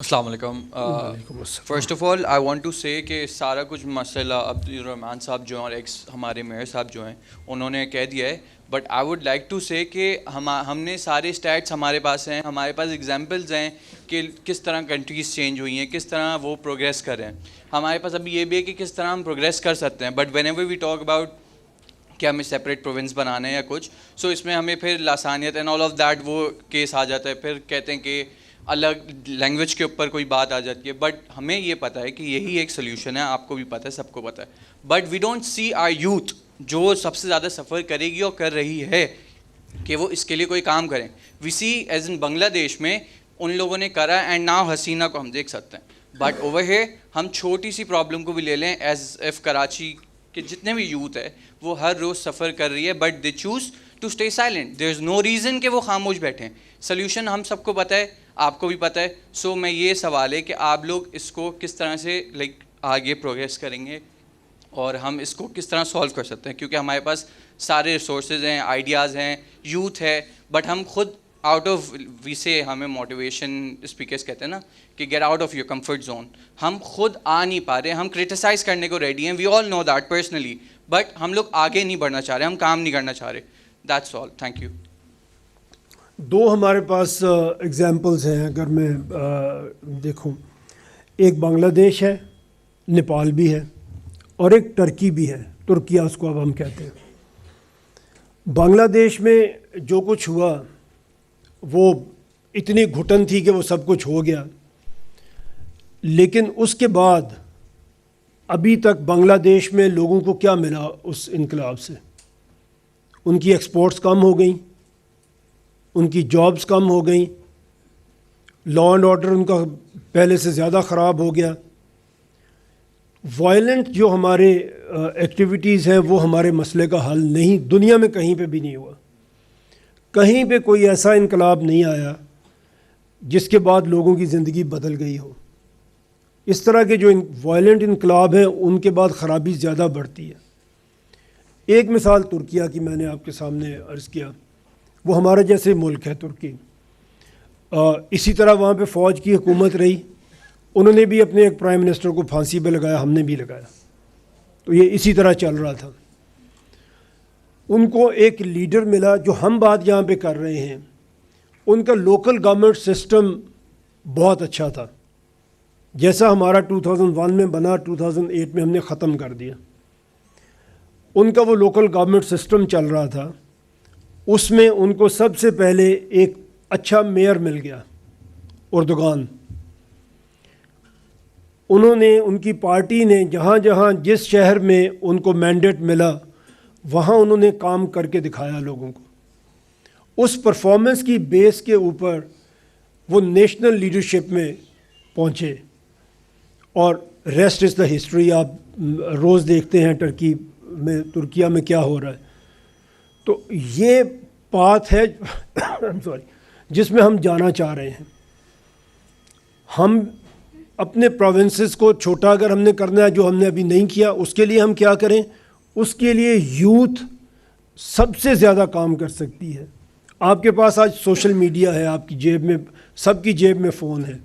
السلام علیکم. First of all I want to say کہ سارا کچھ مسئلہ عبدالرحمٰن صاحب جو ہیں اور ایکس ہمارے میئر صاحب جو ہیں انہوں نے کہہ دیا ہے. But I would like to say کہ ہم نے سارے اسٹیٹس ہمارے پاس ہیں, ہمارے پاس ایگزامپلز ہیں کہ کس طرح کنٹریز چینج ہوئی ہیں, کس طرح وہ پروگریس کر رہے ہیں. ہمارے پاس ابھی یہ بھی ہے کہ کس طرح ہم پروگریس کر سکتے ہیں. But whenever we talk about کہ ہمیں سیپریٹ پروونس بنانا ہے یا کچھ, سو اس میں ہمیں پھر لاسانیت اینڈ آل آف دیٹ وہ کیس آ جاتا ہے. پھر کہتے ہیں کہ الگ لینگویج کے اوپر کوئی بات آ جاتی ہے. بٹ ہمیں یہ پتہ ہے کہ یہی ایک سلیوشن ہے, آپ کو بھی پتہ ہے, سب کو پتہ ہے. But we don't see our youth جو سب سے زیادہ سفر کرے گی اور کر رہی ہے کہ وہ اس کے لیے کوئی کام کریں. وی سی ایز ان بنگلہ دیش میں ان لوگوں نے کرا اینڈ ناؤ حسینہ کو ہم دیکھ سکتے ہیں. بٹ اوور ہیئر ہم چھوٹی سی پرابلم کو بھی لے لیں, ایز ایف کراچی کے جتنے بھی یوتھ ہے وہ ہر روز سفر کر رہی ہے, but they choose to stay silent. There is no reason کہ وہ خاموش بیٹھیں. سلیوشن ہم سب کو پتہ ہے, آپ کو بھی پتہ ہے. سو میں یہ سوال ہے کہ آپ لوگ اس کو کس طرح سے آگے پروگریس کریں گے اور ہم اس کو کس طرح سولو کر سکتے ہیں, کیونکہ ہمارے پاس سارے ریسورسز ہیں, آئیڈیاز ہیں, یوتھ ہے, بٹ ہم خود آؤٹ آف وی سے ہمیں موٹیویشن اسپیکرس کہتے ہیں نا کہ get out of your comfort zone. ہم خود آ نہیں پا رہے, ہم کرٹیسائز کرنے کو ریڈی ہیں, وی آل نو دیٹ پرسنلی, بٹ ہم لوگ آگے نہیں بڑھنا چاہ رہے, ہم کام نہیں کرنا چاہ رہے. That's all, thank you. دو ہمارے پاس ایگزامپلز ہیں اگر میں دیکھوں. ایک بنگلہ دیش ہے, نیپال بھی ہے, اور ایک ٹرکی بھی ہے, ترکیہ اس کو اب ہم کہتے ہیں. بنگلہ دیش میں جو کچھ ہوا وہ اتنی گھٹن تھی کہ وہ سب کچھ ہو گیا, لیکن اس کے بعد ابھی تک بنگلہ دیش میں لوگوں کو کیا ملا اس انقلاب سے؟ ان کی ایکسپورٹس کم ہو گئیں, ان کی جابز کم ہو گئیں, لا اینڈ آرڈر ان کا پہلے سے زیادہ خراب ہو گیا. وائلنٹ جو ہمارے ایکٹیویٹیز ہیں وہ ہمارے مسئلے کا حل نہیں, دنیا میں کہیں پہ بھی نہیں ہوا. کہیں پہ کوئی ایسا انقلاب نہیں آیا جس کے بعد لوگوں کی زندگی بدل گئی ہو. اس طرح کے جو وائلنٹ انقلاب ہیں ان کے بعد خرابی زیادہ بڑھتی ہے. ایک مثال ترکیہ کی میں نے آپ کے سامنے عرض کیا, وہ ہمارا جیسے ملک ہے ترکی. اسی طرح وہاں پہ فوج کی حکومت رہی, انہوں نے بھی اپنے ایک پرائم منسٹر کو پھانسی پہ لگایا, ہم نے بھی لگایا. تو یہ اسی طرح چل رہا تھا. ان کو ایک لیڈر ملا, جو ہم بات یہاں پہ کر رہے ہیں ان کا لوکل گورنمنٹ سسٹم بہت اچھا تھا. جیسا ہمارا 2001 میں بنا 2008 میں ہم نے ختم کر دیا. ان کا وہ لوکل گورنمنٹ سسٹم چل رہا تھا, اس میں ان کو سب سے پہلے ایک اچھا میئر مل گیا, اردگان. انہوں نے, ان کی پارٹی نے جہاں جہاں جس شہر میں ان کو مینڈیٹ ملا وہاں انہوں نے کام کر کے دکھایا لوگوں کو. اس پرفارمنس کی بیس کے اوپر وہ نیشنل لیڈرشپ میں پہنچے, اور ریسٹ از دا ہسٹری. آپ روز دیکھتے ہیں ٹرکی میں, ترکیہ میں کیا ہو رہا ہے. تو یہ بات ہے جس میں ہم جانا چاہ رہے ہیں. ہم اپنے پروونسز کو چھوٹا اگر ہم نے کرنا ہے, جو ہم نے ابھی نہیں کیا, اس کے لیے ہم کیا کریں؟ اس کے لیے یوتھ سب سے زیادہ کام کر سکتی ہے. آپ کے پاس آج سوشل میڈیا ہے, آپ کی جیب میں, سب کی جیب میں فون ہے,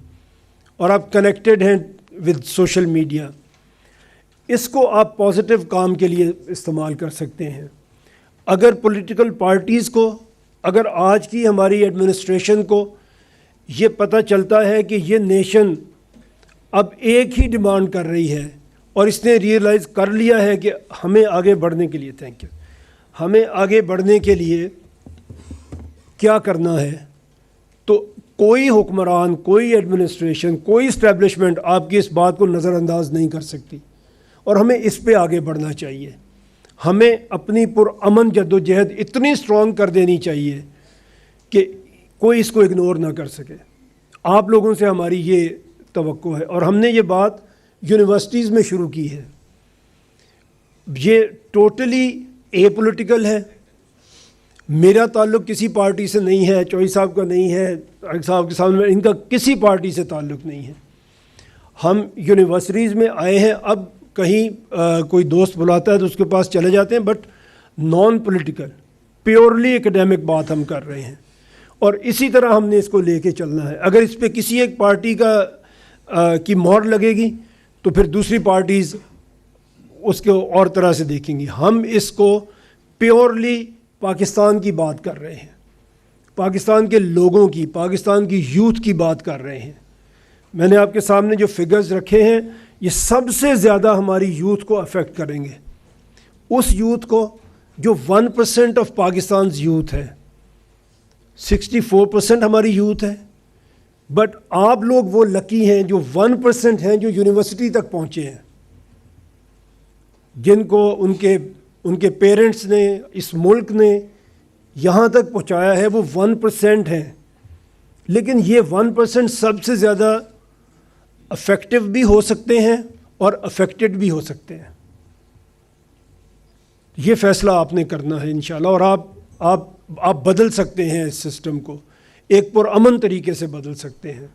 اور آپ کنیکٹڈ ہیں ود سوشل میڈیا. اس کو آپ پازیٹیو کام کے لیے استعمال کر سکتے ہیں. اگر پولیٹیکل پارٹیز کو, اگر آج کی ہماری ایڈمنسٹریشن کو یہ پتہ چلتا ہے کہ یہ نیشن اب ایک ہی ڈیمانڈ کر رہی ہے, اور اس نے ریئلائز کر لیا ہے کہ ہمیں آگے بڑھنے کے لیے, تھینک یو, ہمیں آگے بڑھنے کے لیے کیا کرنا ہے, تو کوئی حکمران, کوئی ایڈمنسٹریشن, کوئی اسٹیبلشمنٹ آپ کی اس بات کو نظر انداز نہیں کر سکتی, اور ہمیں اس پہ آگے بڑھنا چاہیے. ہمیں اپنی پرامن جد و جہد اتنی اسٹرانگ کر دینی چاہیے کہ کوئی اس کو اگنور نہ کر سکے. آپ لوگوں سے ہماری یہ توقع ہے, اور ہم نے یہ بات یونیورسٹیز میں شروع کی ہے. یہ ٹوٹلی اے پولیٹیکل ہے. میرا تعلق کسی پارٹی سے نہیں ہے, چوئی صاحب کا نہیں ہے, صاحب کے سامنے ان کا کسی پارٹی سے تعلق نہیں ہے. ہم یونیورسٹیز میں آئے ہیں, اب کہیں کوئی دوست بلاتا ہے تو اس کے پاس چلے جاتے ہیں, but non political, purely academic بات ہم کر رہے ہیں, اور اسی طرح ہم نے اس کو لے کے چلنا ہے. اگر اس پہ کسی ایک پارٹی کا کی مہر لگے گی تو پھر دوسری پارٹیز اس کو اور طرح سے دیکھیں گی. ہم اس کو پیورلی پاکستان کی بات کر رہے ہیں, پاکستان کے لوگوں کی, پاکستان کی یوتھ کی بات کر رہے ہیں. میں نے آپ کے سامنے جو فگرز رکھے ہیں یہ سب سے زیادہ ہماری یوتھ کو افیکٹ کریں گے. اس یوتھ کو جو 1% آف پاکستانز یوتھ ہے, 64% ہماری یوتھ ہے, بٹ آپ لوگ وہ لکی ہیں جو 1% ہیں جو یونیورسٹی تک پہنچے ہیں, جن کو ان کے پیرنٹس نے, اس ملک نے یہاں تک پہنچایا ہے, وہ 1% ہیں. لیکن یہ 1% سب سے زیادہ افیکٹو بھی ہو سکتے ہیں اور افیکٹڈ بھی ہو سکتے ہیں. یہ فیصلہ آپ نے کرنا ہے انشاءاللہ, اور آپ بدل سکتے ہیں اس سسٹم کو, ایک پرامن طریقے سے بدل سکتے ہیں.